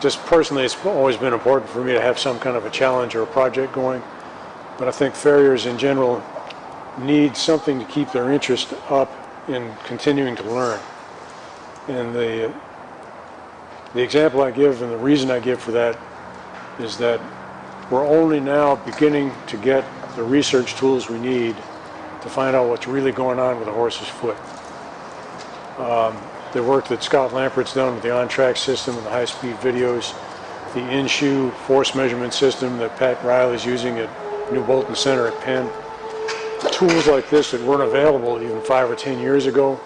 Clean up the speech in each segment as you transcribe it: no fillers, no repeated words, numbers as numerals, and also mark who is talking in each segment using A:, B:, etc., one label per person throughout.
A: Just personally, it's always been important for me to have some kind of a challenge or a project going, but I think farriers in general need something to keep their interest up in continuing to learn. And the example I give and the reason I give for that is that we're only now beginning to get the research tools we need to find out what's really going on with a horse's foot. The work that Scott Lampert's done with the on-track system and the high-speed videos, the in-shoe force measurement system that Pat Riley's using at New Bolton Center at Penn. Tools like this that weren't available even 5 or 10 years ago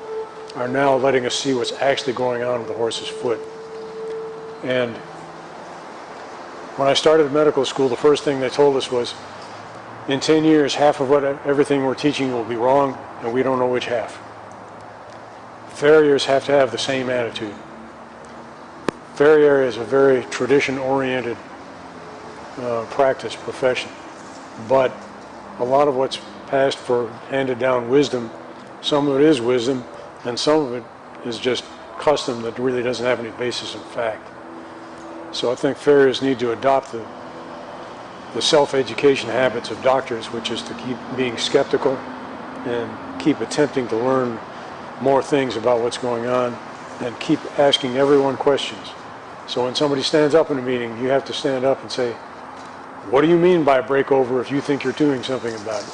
A: are now letting us see what's actually going on with the horse's foot. And when I started medical school, the first thing they told us was, in 10 years, half of everything we're teaching will be wrong, and we don't know which half. Farriers have to have the same attitude. Farrier is a very tradition-oriented practice, profession, but a lot of what's passed for handed down wisdom, some of it is wisdom, and some of it is just custom that really doesn't have any basis in fact. So I think farriers need to adopt the self-education habits of doctors, which is to keep being skeptical and keep attempting to learn more things about what's going on and keep asking everyone questions. So when somebody stands up in a meeting, you have to stand up and say, what do you mean by breakover if you think you're doing something about it?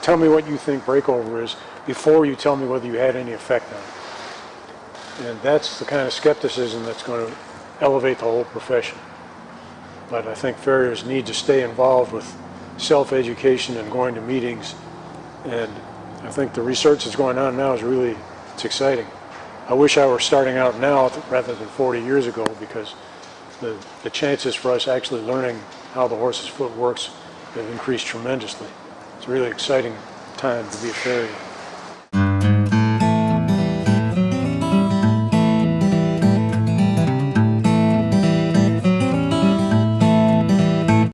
A: Tell me what you think breakover is before you tell me whether you had any effect on it. And that's the kind of skepticism that's going to elevate the whole profession. But I think farriers need to stay involved with self-education and going to meetings. And I think the research that's going on now is really, it's exciting. I wish I were starting out now rather than 40 years ago, because the chances for us actually learning how the horse's foot works have increased tremendously. It's a really exciting time to be a farrier.